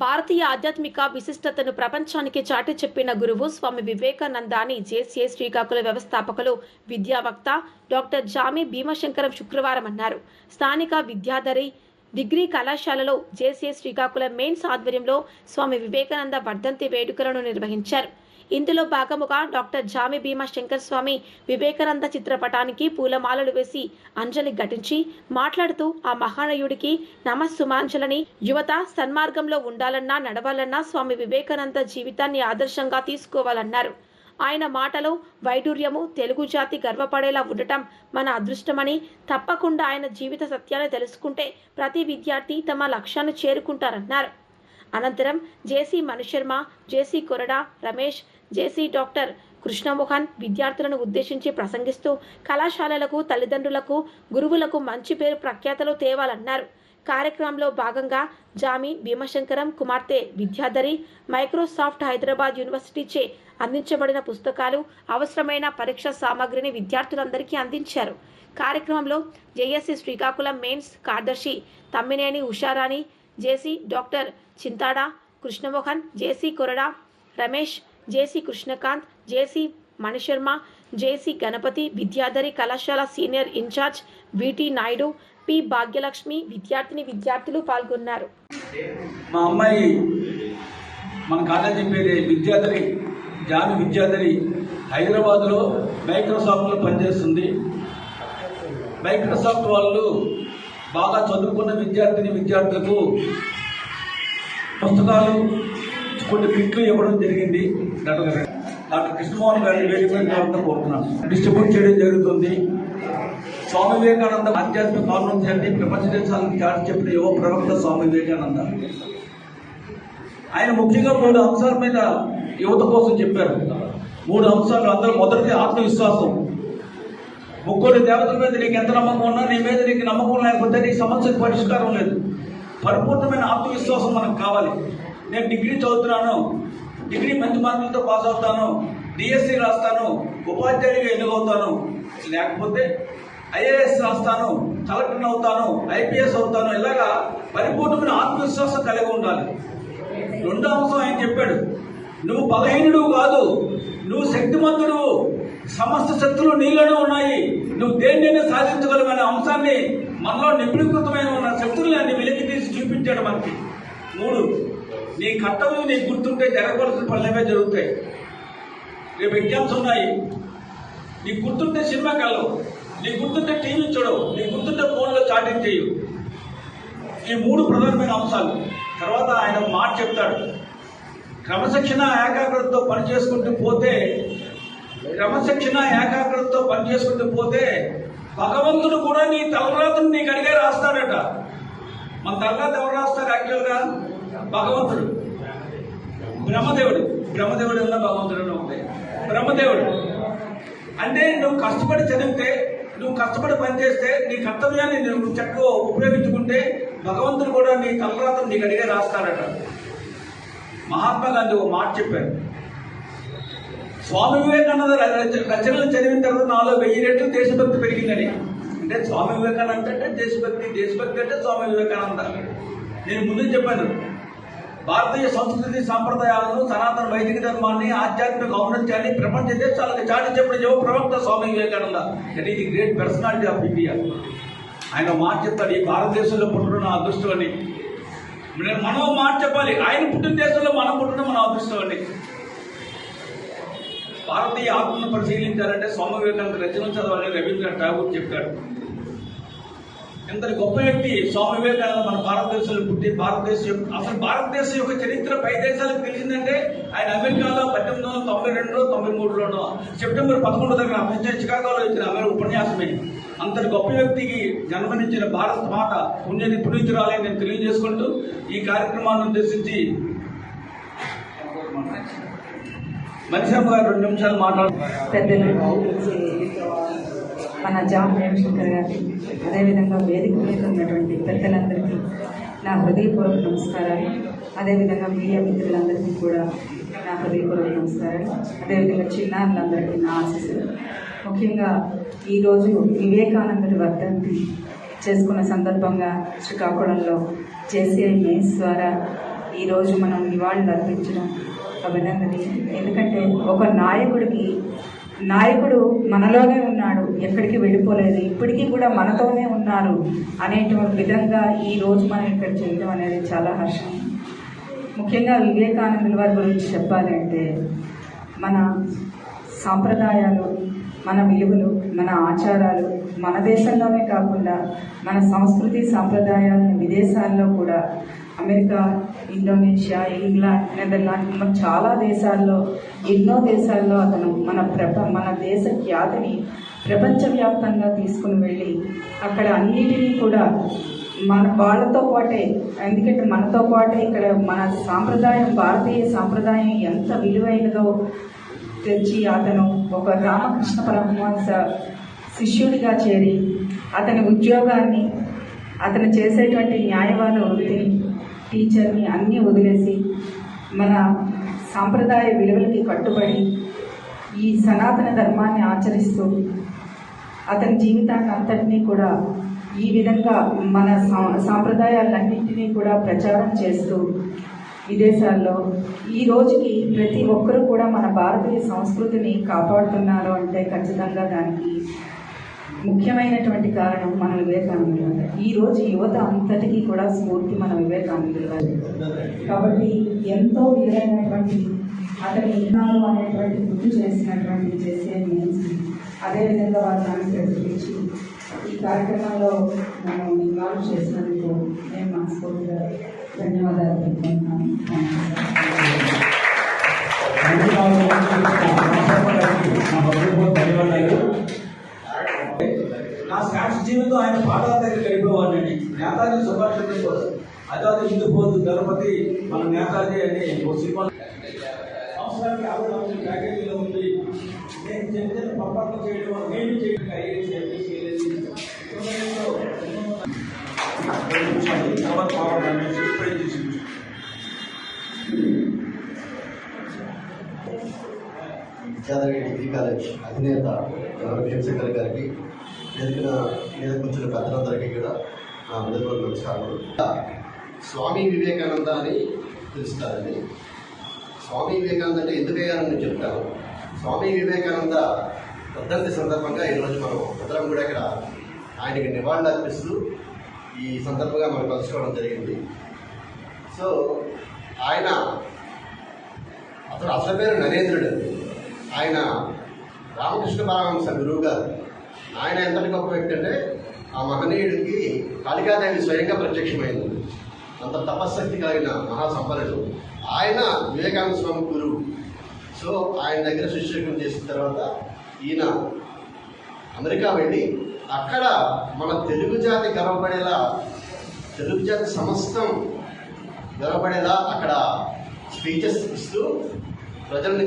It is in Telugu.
భారతీయ ఆధ్యాత్మిక విశిష్టతను ప్రపంచానికి చాటి చెప్పిన గురువు స్వామి వివేకానందాని జేసీఐ శ్రీకాకుళం వ్యవస్థాపకులు విద్యావక్త డాక్టర్ జామి భీమశంకరం శుక్రవారం అన్నారు. స్థానిక విద్యాధరి డిగ్రీ కళాశాలలో జేసీఐ శ్రీకాకుళం మెయిన్స్ ఆధ్వర్యంలో స్వామి వివేకానంద వర్ధంతి వేడుకలను నిర్వహించారు. ఇందులో భాగముగా డాక్టర్ జామి భీమశంకర్ స్వామి వివేకానంద చిత్రపటానికి పూలమాలలు వేసి అంజలి ఘటించి మాట్లాడుతూ ఆ మహానయుడికి నమస్సుమాంజలని, యువత సన్మార్గంలో ఉండాలన్నా నడవాలన్నా స్వామి వివేకానంద జీవితాన్ని ఆదర్శంగా తీసుకోవాలన్నారు. ఆయన మాటలో వైడూర్యము, తెలుగు జాతి గర్వపడేలా ఉండటం మన అదృష్టమని, తప్పకుండా ఆయన జీవిత సత్యాన్ని తెలుసుకుంటే ప్రతి విద్యార్థి తమ లక్ష్యాన్ని చేరుకుంటారన్నారు. అనంతరం జేసీ మణిశర్మ, జేసీ కొరడా రమేష్, జేసీ డాక్టర్ కృష్ణమోహన్ విద్యార్థులను ఉద్దేశించి ప్రసంగిస్తూ కళాశాలలకు, తల్లిదండ్రులకు, గురువులకు మంచి పేరు ప్రఖ్యాతలు తేవాలన్నారు. కార్యక్రమంలో భాగంగా జామి భీమశంకరం కుమార్తె విద్యాధరి మైక్రోసాఫ్ట్ హైదరాబాద్ యూనివర్సిటీచే అందించబడిన పుస్తకాలు, అవసరమైన పరీక్ష సామాగ్రిని విద్యార్థులందరికీ అందించారు. కార్యక్రమంలో జేఎస్సీ శ్రీకాకుళం మెయిన్స్ కార్యదర్శి తమ్మినేని ఉషారాణి, జేసీ డాక్టర్ చింతాడా కృష్ణమోహన్, జేసీ కొరడా రమేష్, జేసీ కృష్ణకాంత్, జేసీ మణిశర్మ, జేసీ గణపతి, విద్యాధరి కళాశాల senior incharge VT Naidu, P Bhagyalakshmi, విద్యార్థులు పాల్గొన్నారు. మా అమ్మాయి మన కాలేజీ పేరే విద్యాధరి, జామి విద్యాధరి హైదరాబాద్లో మైక్రోసాఫ్ట్లో పనిచేస్తుంది. మైక్రోసాఫ్ట్ వాళ్ళు బాగా చదువుకున్న విద్యార్థులకు పుస్తకాలు కొన్ని కిట్లు ఇవ్వడం జరిగింది. డాక్టర్ కృష్ణమోహన్ గారి వేదిక కోరుతున్నాను. డిస్ట్రిబ్యూట్ చేయడం జరుగుతుంది. స్వామి వివేకానంద ఆధ్యాత్మిక కాన్ఫరెన్స్ ప్రపంచ దేశాలకు చాటి చెప్పిన యువ ప్రవక్త స్వామి వివేకానంద. ఆయన ముఖ్యంగా 3 అంశాల మీద యువత కోసం చెప్పారు. 3 అంశాలు. అందరూ మొదటిది ఆత్మవిశ్వాసం. ముగ్గురు దేవతల మీద నీకు ఎంత నమ్మకం ఉన్నా, నీ మీద నీకు నమ్మకం లేకపోతే నీ సమస్యకు పరిష్కారం లేదు. పరిపూర్ణమైన ఆత్మవిశ్వాసం మనకు కావాలి. నేను డిగ్రీ చదువుతున్నాను, డిగ్రీ మంచి మార్కులతో పాస్ అవుతాను, డిఎస్సి రాస్తాను, ఉపాధ్యాయుడిగా ఎన్నికవుతాను, లేకపోతే ఐఏఎస్ రాస్తాను, కలెక్టర్ అవుతాను, ఐపీఎస్ అవుతాను, ఇలాగా పరిపూర్ణమైన ఆత్మవిశ్వాసం కలిగి ఉండాలి. 2వ అంశం ఆయన చెప్పాడు, నువ్వు బలహీనుడు కాదు, నువ్వు శక్తిమంతుడు, సమస్త శక్తులు నీలోనే ఉన్నాయి, నువ్వు దేన్నైనా సాధించగలవు అనే అంశాన్ని మనలో నిపుణీకృతమైన ఉన్న శక్తుల్ని అన్ని వెలికి తీసి చూపించాడు మనకి. 3, నీ కర్తవ్యం నీకు గుర్తుంటే జరగవలసిన పనులవే జరుగుతాయి. రేపు ఎగ్జామ్స్ ఉన్నాయి, నీకు గుర్తుంటే సినిమాకి వెళ్ళవు, నీకు గుర్తుంటే టీవీ చూడవు, నీకు గుర్తుంటే ఫోన్లో చాటింగ్ చేయవు. ఈ 3 ప్రధానమైన అంశాలు. తర్వాత ఆయన మాట చెప్తాడు, క్రమశిక్షణ ఏకాగ్రతతో పనిచేసుకుంటూ పోతే భగవంతుడు కూడా నీ తలరాతను నీకు అడిగే రాస్తాడట. మన తలరాత ఎవరు రాస్తారు? యాక్చువల్గా భగవంతుడు, బ్రహ్మదేవుడు ఉన్న భగవంతుడు ఒకటే. బ్రహ్మదేవుడు అంటే నువ్వు కష్టపడి చదివితే, నువ్వు కష్టపడి పనిచేస్తే, నీ కర్తవ్యాన్ని నువ్వు చక్కగా ఉపయోగించుకుంటే భగవంతుడు కూడా నీ తలరాతను నీకు అడిగే రాస్తాడట. మహాత్మా గాంధీ ఒక మాట చెప్పారు, స్వామి వివేకానంద రచనలు చదివిన తర్వాత నాలో 1000 రెట్లు దేశభక్తి పెరిగిందని. అంటే స్వామి వివేకానంద అంటే దేశభక్తి అంటే స్వామి వివేకానంద. నేను ముందు చెప్పాను, భారతీయ సంస్కృతి సాంప్రదాయాలను, సనాతన వైదిక ధర్మాన్ని, ఆధ్యాత్మిక ఔన్నత్యాన్ని ప్రపంచ దేశాలకు చాటి చెప్పిన యువ ప్రవక్త Swami Vivekananda. That is the great personality of India. ఆయన మాట చెప్తాడు, ఈ భారతదేశంలో పుట్టడం నా అదృష్టం అని. మనం మాట చెప్పాలి, ఆయన పుట్టిన దేశంలో మనం పుట్టడం మన అదృష్టం అని. భారతీయ ఆత్మను పరిశీలించాలంటే స్వామి వివేకానంద రచనలు చదవాలని రవీంద్రనాథ్ ఠాగూర్ చెప్పాడు. ఇంతటి గొప్ప వ్యక్తి స్వామి వివేకానంద మన భారతదేశంలో పుట్టి భారతదేశం యొక్క చరిత్ర పై దేశాలకు తెలిసిందంటే ఆయన అమెరికాలో 1892-93లోనో సెప్టెంబర్ 11 చికాగోలో ఇచ్చిన అమెరికా ఉపన్యాసమే. అంతటి గొప్ప వ్యక్తికి జన్మనిచ్చిన భారత మాత పుణ్యరాలని నేను తెలియజేసుకుంటూ ఈ కార్యక్రమాన్ని ఉద్దేశించి మణిశర్మ గారు 2 నిమిషాలు మన జామ్ భీమశంకర్ గారి, అదేవిధంగా వేదిక మీద ఉన్నటువంటి పెద్దలందరికీ నా హృదయపూర్వక నమస్కారాలు. అదేవిధంగా మీడియా మిత్రులందరికీ కూడా నా హృదయపూర్వక నమస్కారాలు. అదేవిధంగా చిన్నారులందరికీ నా ఆశీస్సులు. ముఖ్యంగా ఈరోజు వివేకానందుడి వర్ధంతి చేసుకున్న సందర్భంగా శ్రీకాకుళంలో జేసీఐ మెయిన్స్ ద్వారా ఈరోజు మనం నివాళులు అర్పించడం అభినందనీయం. ఎందుకంటే ఒక నాయకుడు మనలోనే ఉన్నాడు, ఎక్కడికి వెళ్ళిపోలేదు, ఇప్పటికీ కూడా మనతోనే ఉన్నారు అనేటువంటి విధంగా ఈరోజు మనం ఇక్కడ చేయడం అనేది చాలా హర్షం. ముఖ్యంగా వివేకానందుల వారి గురించి చెప్పాలంటే మన సాంప్రదాయాలు, మన విలువలు, మన ఆచారాలు మన దేశంలోనే కాకుండా మన సంస్కృతి సాంప్రదాయాలను విదేశాల్లో కూడా అమెరికా, ఇండోనేషియా, ఇంగ్లాండ్, నెదర్లాండ్ చాలా దేశాల్లో, ఎన్నో దేశాల్లో అతను మన దేశ ఖ్యాతిని ప్రపంచవ్యాప్తంగా తీసుకుని వెళ్ళి అక్కడ అన్నిటినీ కూడా వాళ్ళతో పాటే, ఎందుకంటే మనతో పాటే ఇక్కడ మన సాంప్రదాయం, భారతీయ సాంప్రదాయం ఎంత విలువైనదో తెచ్చి అతను ఒక రామకృష్ణ పరమహంస శిష్యుడిగా చేరి అతని ఉద్యోగాన్ని, అతను చేసేటువంటి న్యాయవాద వృత్తిని, టీచర్ని అన్నీ వదిలేసి మన సాంప్రదాయ విలువలకి కట్టుబడి ఈ సనాతన ధర్మాన్ని ఆచరిస్తూ అతని జీవితాన్ని అంతటినీ కూడా ఈ విధంగా మన సాంప్రదాయాలన్నింటినీ కూడా ప్రచారం చేస్తూ విదేశాల్లో ఈ రోజుకి ప్రతి ఒక్కరూ కూడా మన భారతీయ సంస్కృతిని కాపాడుతున్నారు అంటే ఖచ్చితంగా దానికి ముఖ్యమైనటువంటి కారణం మన వివేకానందులు. ఈరోజు యువత అంతటికీ కూడా స్ఫూర్తి మన వివేకానందులు. కాబట్టి ఎంతో విలువైనటువంటి అతని ఇన్నాళ్ళు అనేటువంటి గుర్తు చేసే మీన్స్ అదేవిధంగా వారిని అనుసరించి ఈ కార్యక్రమంలో మనం ఇన్వాల్వ్ చేసినందుకు నేను మనస్ఫూర్తిగా ధన్యవాదాలు తెలుపుకుంటున్నాను. నా శాస్త్ర జీవితం ఆయన పాఠాల దగ్గరికి వెళ్ళిపోవాలండి. నేతాజీ సుభాష్ చంద్రబోస్, ఆజాద్ హింద్ ఫౌజ్ దళపతి మన నేతాజీ అని ఒక సినిమా సంవత్సరానికి 50 లక్షల ప్యాకేజీలో ఉంది. నేను చెప్తే పొరపాటు చేయడం, నేను చేయడం విద్యాధరి డిగ్రీ కాలేజ్ అధినేత భీమశంకర్ గారికి, మీద కూర్చున్న పెద్దలందరికీ కూడా నా హృదయపూర్వక నమస్కారాలు. స్వామి వివేకానంద అని పిలుస్తారండి. స్వామి వివేకానంద అంటే ఎందుకయ్యారని నేను చెప్తాను. స్వామి వివేకానంద వర్ధంతి సందర్భంగా ఈరోజు మనం అందరం కూడా ఇక్కడ ఆయనకి నివాళులు అర్పిస్తూ ఈ సందర్భంగా మనం కలుసుకోవడం జరిగింది. సో అతను అసలు పేరు నరేంద్రుడు. ఆయన రామకృష్ణ పరమహంస గురువు గారు. ఆయన ఎంతటి గొప్ప వ్యక్తి అంటే ఆ మహనీయుడికి కాళికాదేవి స్వయంగా ప్రత్యక్షమైంది. అంత తపశక్తి కలిగిన మహాసంపన్నుడు ఆయన. వివేకానంద స్వామి గురువు. సో ఆయన దగ్గర శిష్యకం చేసిన తర్వాత ఈయన అమెరికా వెళ్ళి అక్కడ మన తెలుగు జాతి గర్వపడేలా, తెలుగు జాతి సమస్తం గర్వపడేలా అక్కడ స్పీచెస్ ఇస్తూ ప్రజల్ని